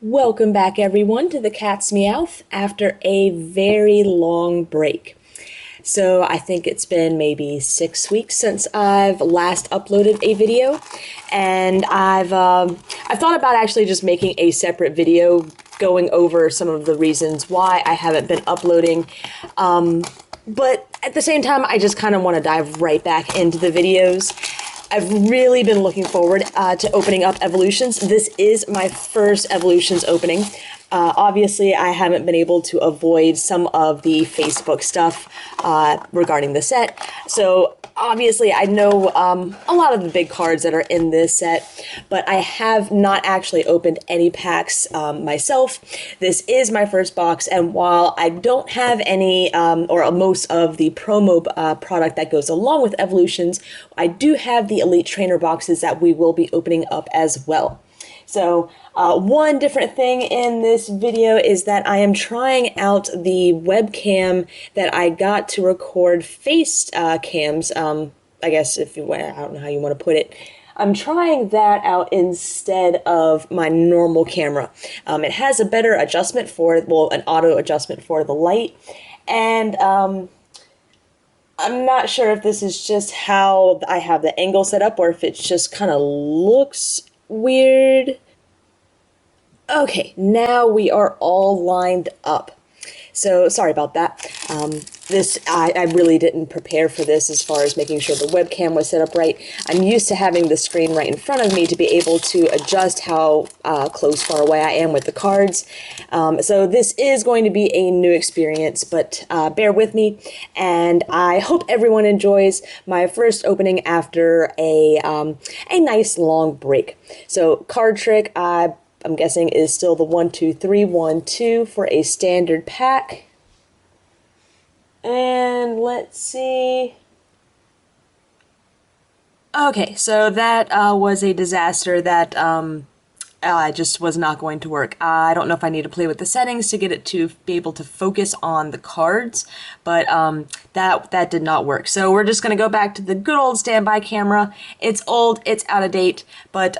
Welcome back everyone to the Cat's Meowth after a very long break. So I think it's been maybe 6 weeks since I've last uploaded a video, and I've thought about actually just making a separate video going over some of the reasons why I haven't been uploading. But at the same time, I just kind of want to dive right back into the videos. I've really been looking forward to opening up Evolutions. This is my first Evolutions opening. Obviously, I haven't been able to avoid some of the Facebook stuff regarding the set. So obviously, I know a lot of the big cards that are in this set, but I have not actually opened any packs myself. This is my first box, and while I don't have any or most of the promo product that goes along with Evolutions, I do have the Elite Trainer boxes that we will be opening up as well. So one different thing in this video is that I am trying out the webcam that I got to record face cams. I guess if you, I don't know how you want to put it. I'm trying that out instead of my normal camera. It has a better adjustment for, well, an auto adjustment for the light, and I'm not sure if this is just how I have the angle set up or if it just kind of looks weird. Okay, now we are all lined up. So sorry about that. I really didn't prepare for this as far as making sure the webcam was set up right. I'm used to having the screen right in front of me to be able to adjust how close, far away I am with the cards. So this is going to be a new experience, but bear with me, and I hope everyone enjoys my first opening after a nice long break. So card trick, I'm guessing is still the 1, 2, 3, 1, 2 for a standard pack. And let's see. Okay, so that was a disaster that just was not going to work. I don't know if I need to play with the settings to get it to be able to focus on the cards, but that did not work. So we're just going to go back to the good old standby camera. It's old, it's out of date, but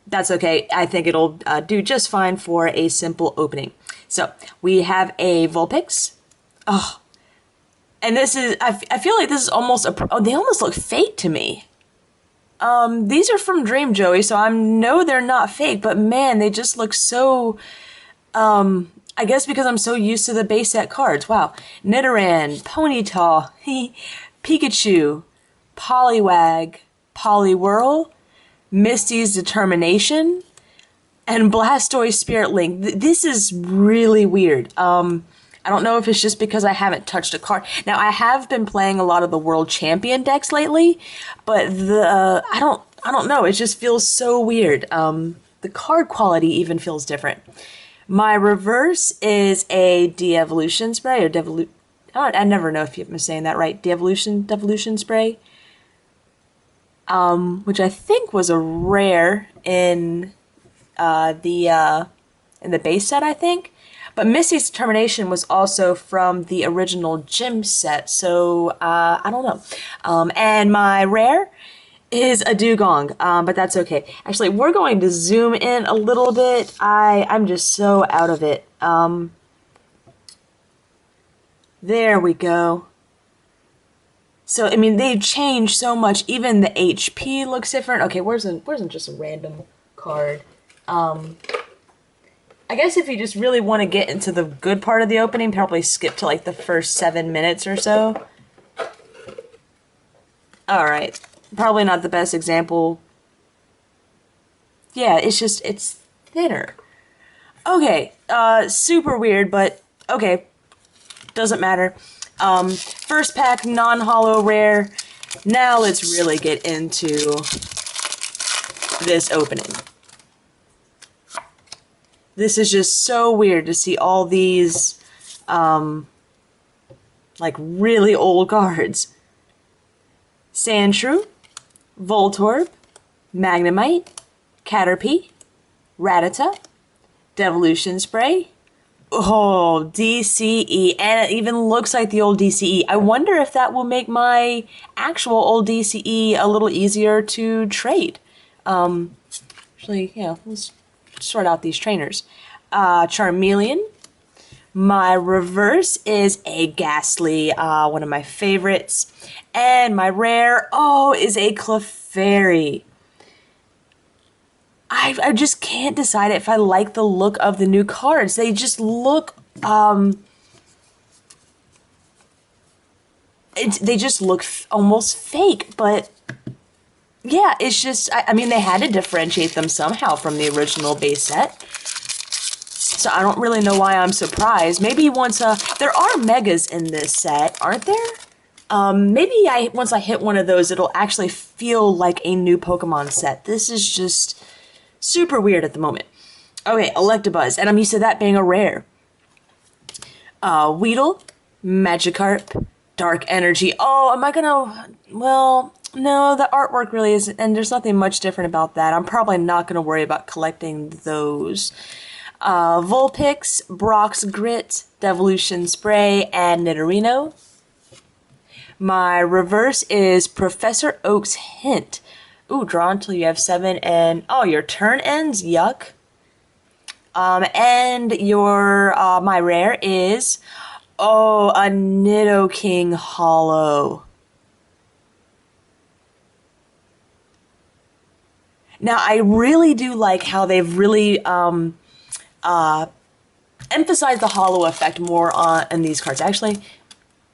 that's okay. I think it'll do just fine for a simple opening. So we have a Vulpix. Oh, and this is, I feel like this is almost oh, they almost look fake to me. These are from Dream Joey, so I know they're not fake, but man, they just look so, I guess because I'm so used to the base set cards. Wow. Nidoran, Ponyta, Pikachu, Poliwag, Poliwhirl, Misty's Determination, and Blastoise Spirit Link. This is really weird. I don't know if it's just because I haven't touched a card. Now, I have been playing a lot of the World Champion decks lately, but I don't know. It just feels so weird. The card quality even feels different. My reverse is a De-Evolution Spray, or I never know if I'm saying that right. De-Evolution Spray. Which I think was a rare in the base set, I think. But Misty's Determination was also from the original gym set, so I don't know. And my rare is a Dugong, but that's okay. Actually, we're going to zoom in a little bit. I'm just so out of it. There we go. So, I mean, they've changed so much. Even the HP looks different. Okay, where's just a random card? I guess if you just really want to get into the good part of the opening, probably skip to like the first 7 minutes or so. Alright, probably not the best example. Yeah, it's thinner. Okay, super weird, but okay, doesn't matter. First pack, non-holo rare. Now let's really get into this opening. This is just so weird to see all these, like, really old cards. Sandshrew, Voltorb, Magnemite, Caterpie, Rattata, Devolution Spray. Oh, DCE, and it even looks like the old DCE. I wonder if that will make my actual old DCE a little easier to trade. Actually, yeah, let's sort out these trainers. Charmeleon. My reverse is a Ghastly, one of my favorites. And my rare, is a Clefairy. I just can't decide if I like the look of the new cards. They just look, they just look almost fake, but yeah, it's just, I mean, they had to differentiate them somehow from the original base set. So I don't really know why I'm surprised. Maybe once, there are megas in this set, aren't there? Maybe once I hit one of those, it'll actually feel like a new Pokemon set. This is just super weird at the moment. Okay, Electabuzz, and I'm used to that being a rare. Weedle, Magikarp, Dark Energy. Oh, am I gonna, well, no, the artwork really isn't, and there's nothing much different about that. I'm probably not gonna worry about collecting those. Vulpix, Brock's Grit, Devolution Spray, and Nidorino. My reverse is Professor Oak's Hint. Ooh, draw until you have 7 and... Oh, your turn ends? Yuck. And your... my rare is... Oh, a Nidoking Hollow. Now, I really do like how they've really... emphasize the hollow effect more in these cards. Actually,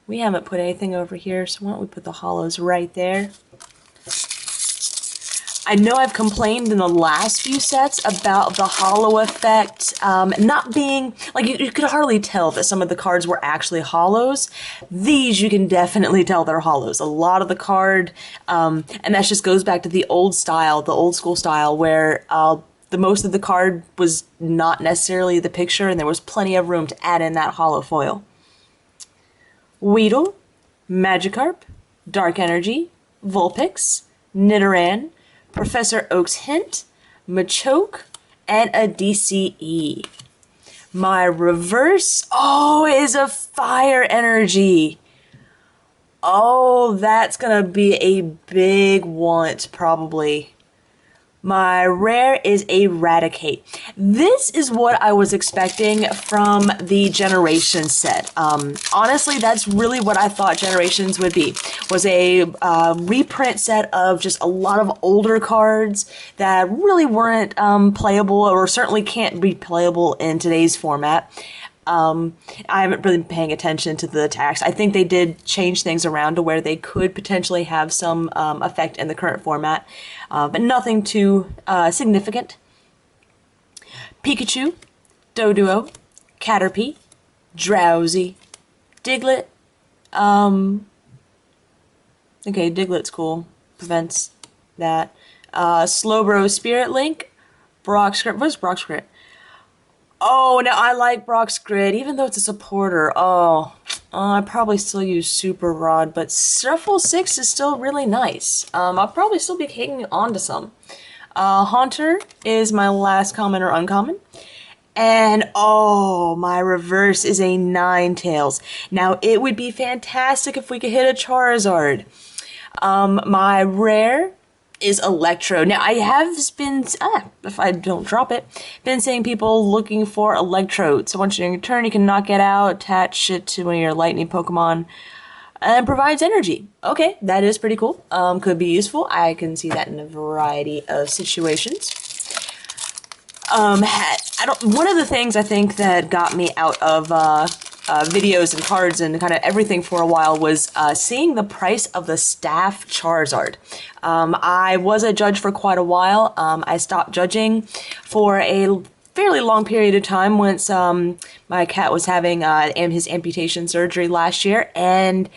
we haven't put anything over here, so why don't we put the hollows right there? I know I've complained in the last few sets about the hollow effect not being, like, you could hardly tell that some of the cards were actually hollows. These, you can definitely tell they're hollows. A lot of the card, and that just goes back to the old style, the old school style, where the most of the card was not necessarily the picture, and there was plenty of room to add in that hollow foil. Weedle, Magikarp, Dark Energy, Vulpix, Nidoran, Professor Oak's Hint, Machoke, and a DCE. My reverse, is a Fire Energy. Oh, that's gonna be a big want, probably. My rare is Eradicate. This is what I was expecting from the Generations set. Honestly, that's really what I thought Generations would be. Was a reprint set of just a lot of older cards that really weren't playable, or certainly can't be playable in today's format. I haven't really been paying attention to the attacks. I think they did change things around to where they could potentially have some effect in the current format, but nothing too significant. Pikachu, Doduo, Caterpie, Drowsy, Diglett. Okay, Diglett's cool. Prevents that. Slowbro, Spirit Link, Brock's Grit. What's Brock's Grit? Oh, no, I like Brock's Grid, even though it's a supporter. I probably still use Super Rod, but Shuffle 6 is still really nice. I'll probably still be hanging on to some. Haunter is my last common or uncommon. And, my reverse is a Ninetales. Now, it would be fantastic if we could hit a Charizard. My rare is Electro. Now, I have been, if I don't drop it, been seeing people looking for Electrode. So once you're in your turn, you can knock it out, attach it to one of your lightning Pokemon, and provides energy. Okay, that is pretty cool. Could be useful. I can see that in a variety of situations. One of the things I think that got me out of videos and cards and kind of everything for a while was seeing the price of the staff Charizard. I was a judge for quite a while. I stopped judging for a fairly long period of time once my cat was having his amputation surgery last year, and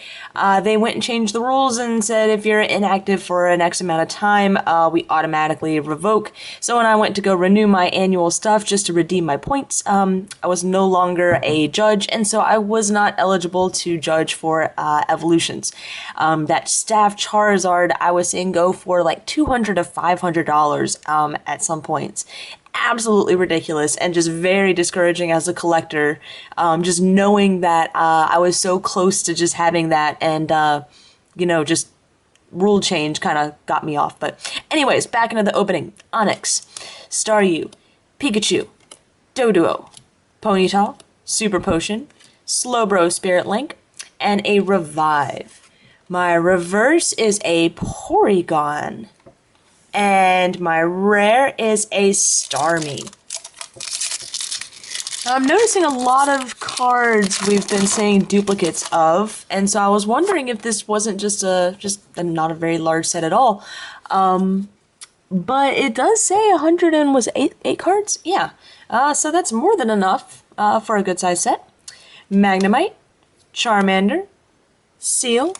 they went and changed the rules and said if you're inactive for an X amount of time, we automatically revoke. So when I went to go renew my annual stuff just to redeem my points, I was no longer a judge, and so I was not eligible to judge for evolutions. That staff Charizard I was seeing go for like $200 to $500 at some points. Absolutely ridiculous and just very discouraging as a collector, just knowing that I was so close to just having that, and just rule change kind of got me off. But anyways, back into the opening. Onyx, Staryu, Pikachu, Doduo, Ponyta, Super Potion, Slowbro Spirit Link, and a Revive. My reverse is a Porygon. And my rare is a Starmie. I'm noticing a lot of cards we've been saying duplicates of, and so I was wondering if this wasn't just not a very large set at all. But it does say 100 and was eight cards? Yeah. So that's more than enough for a good size set. Magnemite, Charmander, Seal,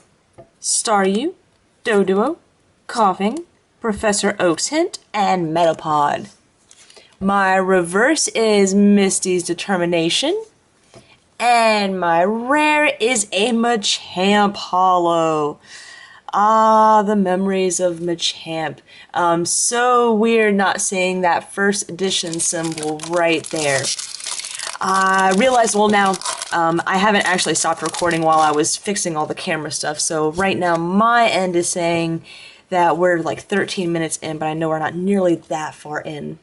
Staryu, Doduo, Coughing, Professor Oak's Hint, and Metapod. My reverse is Misty's Determination, and my rare is a Machamp Holo. Ah, the memories of Machamp. So weird not seeing that first edition symbol right there. I realized, well now, I haven't actually stopped recording while I was fixing all the camera stuff, so right now my end is saying that we're like 13 minutes in, but I know we're not nearly that far in.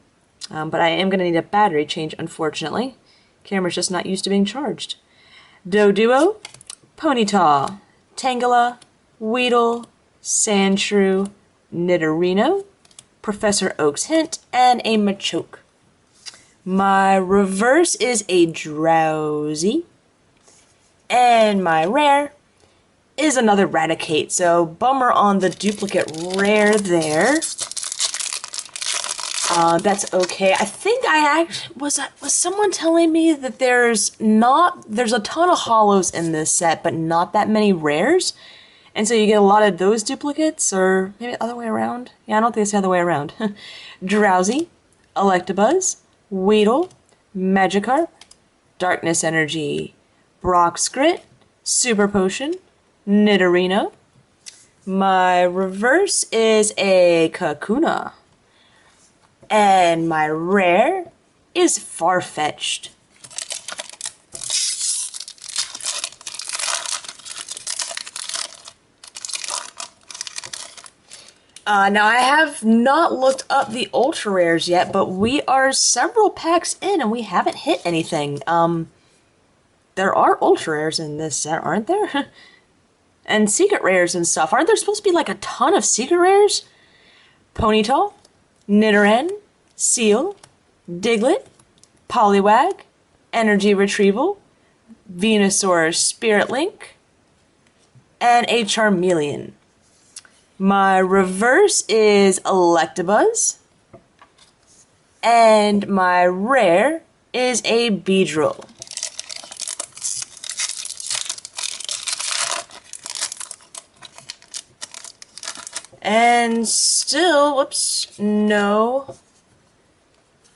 But I am going to need a battery change, unfortunately. Camera's just not used to being charged. Doduo, Ponyta, Tangela, Weedle, Sandshrew, Nidorino, Professor Oak's Hint, and a Machoke. My reverse is a Drowsy, and my rare is another Raticate, so bummer on the duplicate rare there. That's okay. I think was someone telling me that there's a ton of holos in this set, but not that many rares, and so you get a lot of those duplicates, or maybe the other way around. Yeah, I don't think it's the other way around. Drowsy, Electabuzz, Weedle, Magikarp, Darkness Energy, Broxgrit, Super Potion, Nidorino. My reverse is a Kakuna. And my rare is Farfetch'd. Now I have not looked up the ultra rares yet, but we are several packs in and we haven't hit anything. There are ultra rares in this set, aren't there? And secret rares and stuff. Aren't there supposed to be like a ton of secret rares? Ponyta, Nidoran, Seal, Diglett, Poliwag, Energy Retrieval, Venusaur Spirit Link, and a Charmeleon. My reverse is Electabuzz, and my rare is a Beedrill. And still, whoops, no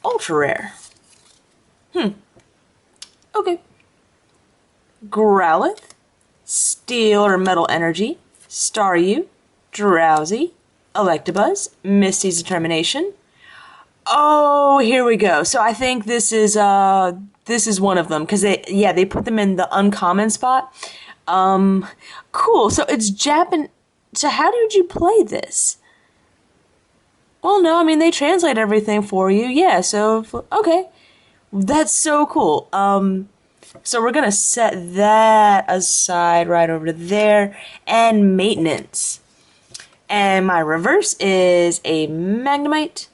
ultra rare. Okay. Growlithe, Steel or Metal Energy, Staryu, Drowsy, Electabuzz, Misty's Determination. Oh, here we go. So I think this is one of them, because they put them in the uncommon spot. Cool. So it's Japan. So how did you play this? Well, no, I mean, they translate everything for you. Yeah, so, okay. That's so cool. So we're going to set that aside right over there. And maintenance. And my reverse is a Magnemite.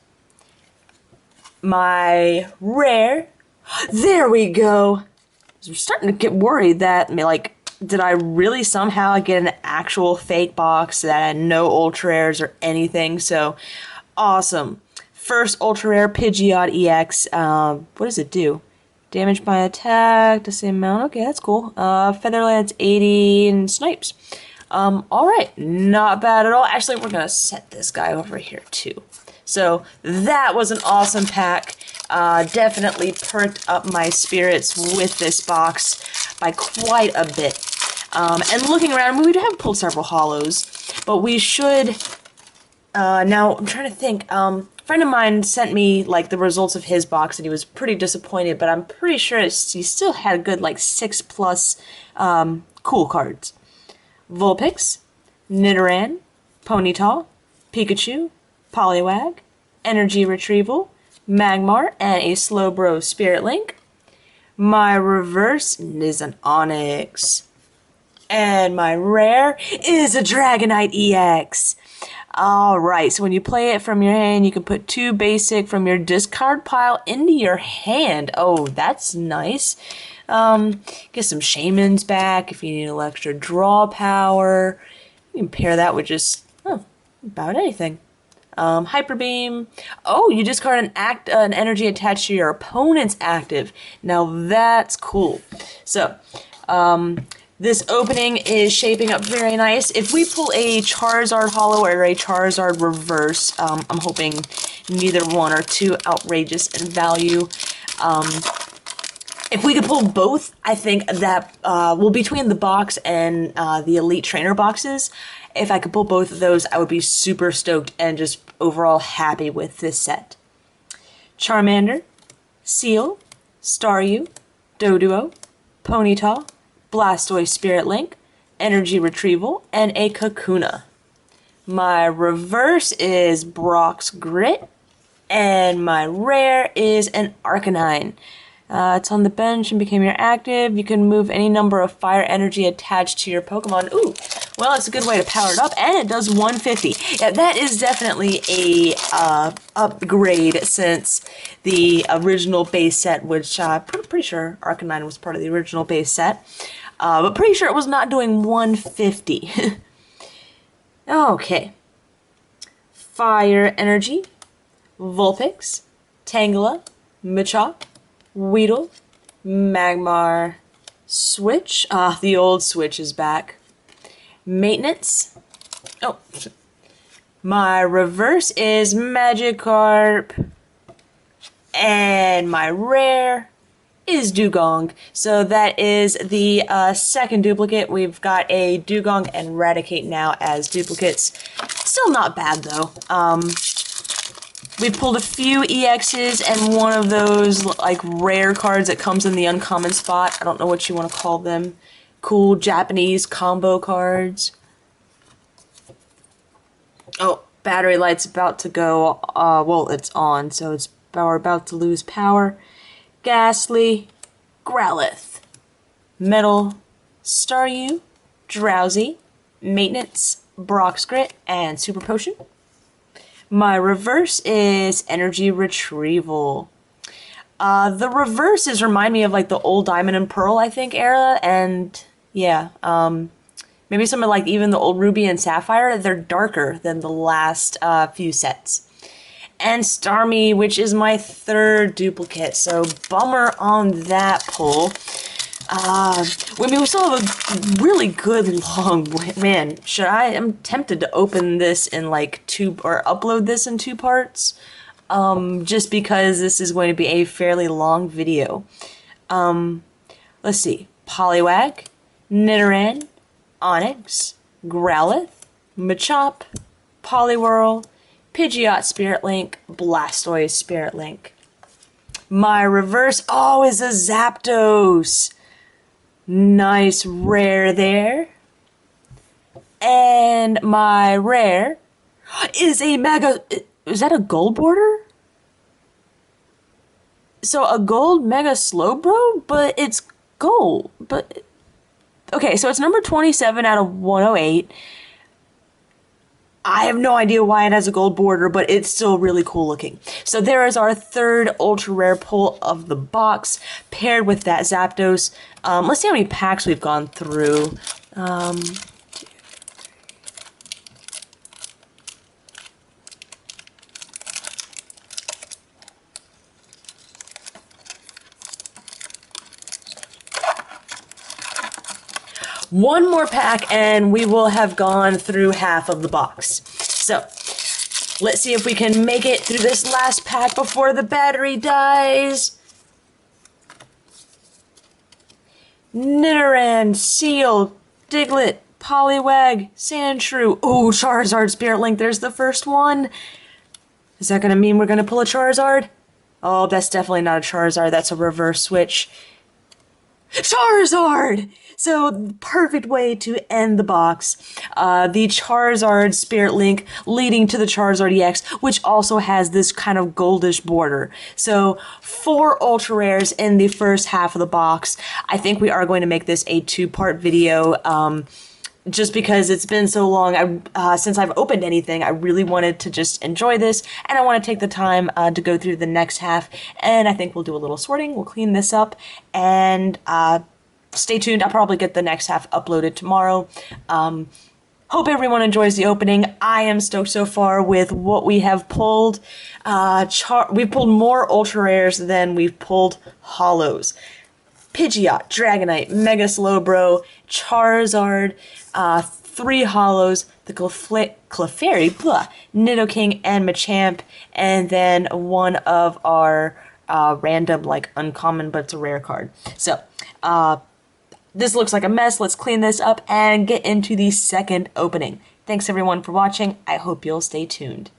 My rare. There we go. I'm starting to get worried that, like, did I really somehow get an actual fake box that had no ultra rares or anything? So, awesome. First ultra rare Pidgeot EX. What does it do? Damage by attack, the same amount. Okay, that's cool. Featherlands 80 and Snipes. Alright, not bad at all. Actually, we're gonna set this guy over here too. So, that was an awesome pack. Definitely perked up my spirits with this box by quite a bit. And looking around, we have pulled several holos, but we should, now I'm trying to think, a friend of mine sent me like the results of his box and he was pretty disappointed, but I'm pretty sure he still had a good like 6+ cool cards. Vulpix, Nidoran, Ponyta, Pikachu, Poliwag, Energy Retrieval, Magmar, and a Slowbro Spirit Link. My reverse is an Onix. And my rare is a Dragonite EX. Alright, so when you play it from your hand, you can put 2 basic from your discard pile into your hand. Oh, that's nice. Get some Shamans back if you need a little extra draw power. You can pair that with just, about anything. Hyper Beam. Oh, you discard an energy attached to your opponent's active. Now that's cool. So, this opening is shaping up very nice. If we pull a Charizard Holo or a Charizard Reverse, I'm hoping neither one are too outrageous in value. If we could pull both, I think that, well, between the box and the Elite Trainer boxes, if I could pull both of those, I would be super stoked and just overall happy with this set. Charmander, Seal, Staryu, Doduo, Ponyta, Blastoise Spirit Link, Energy Retrieval, and a Kakuna. My reverse is Brock's Grit, and my rare is an Arcanine. It's on the bench and became your active. You can move any number of fire energy attached to your Pokemon. Ooh, well, it's a good way to power it up, and it does 150. Yeah, that is definitely a upgrade since the original base set, which I'm pretty sure Arcanine was part of the original base set. But pretty sure it was not doing 150. Okay. Fire Energy, Vulpix, Tangela, Machop, Weedle, Magmar, Switch. The old Switch is back. Maintenance. Oh. My reverse is Magikarp. And my rare is Dugong. So that is the second duplicate. We've got a Dugong and Raticate now as duplicates. Still not bad though. We pulled a few EXs and one of those like rare cards that comes in the uncommon spot. I don't know what you want to call them. Cool Japanese combo cards. Oh, battery light's about to go. Well, it's on, so we're about to lose power. Ghastly, Growlithe, Metal, Staryu, Drowsy, Maintenance, Brock's Grit, and Super Potion. My reverse is Energy Retrieval. The reverses remind me of like the old Diamond and Pearl, I think, era, and yeah, maybe some of like even the old Ruby and Sapphire. They're darker than the last few sets. And Starmie, which is my third duplicate, so bummer on that pull. I mean, we still have a really good long, man, I'm tempted to open this in like or upload this in 2 parts, just because this is going to be a fairly long video. Let's see, Poliwag, Nidoran, Onix, Growlithe, Machop, Poliwhirl, Pidgeot Spirit Link, Blastoise Spirit Link. My reverse, is a Zapdos. Nice rare there. And my rare is a Mega... Is that a gold border? So a gold Mega Slowbro? But it's gold. But... Okay, so it's number 27 out of 108. I have no idea why it has a gold border, but it's still really cool looking. So there is our third ultra rare pull of the box, paired with that Zapdos. Let's see how many packs we've gone through. One more pack and we will have gone through half of the box. So, let's see if we can make it through this last pack before the battery dies. Nidoran, Seal, Diglett, Poliwag, Sandshrew. Ooh, Charizard Spirit Link, there's the first one. Is that going to mean we're going to pull a Charizard? Oh, that's definitely not a Charizard, that's a reverse switch. Charizard! So, perfect way to end the box. The Charizard Spirit Link leading to the Charizard EX, which also has this kind of goldish border. So, 4 ultra rares in the first half of the box. I think we are going to make this a 2-part video. Just because it's been so long since I've opened anything, I really wanted to just enjoy this, and I want to take the time to go through the next half, and I think we'll do a little sorting, we'll clean this up, and stay tuned. I'll probably get the next half uploaded tomorrow. Hope everyone enjoys the opening. I am stoked so far with what we have pulled. We've pulled more ultra rares than we've pulled holos. Pidgeot, Dragonite, Mega Slowbro, Charizard, 3 holos, the Clefairy, Nidoking, and Machamp, and then one of our random, like, uncommon, but it's a rare card. So, this looks like a mess. Let's clean this up and get into the second opening. Thanks everyone for watching. I hope you'll stay tuned.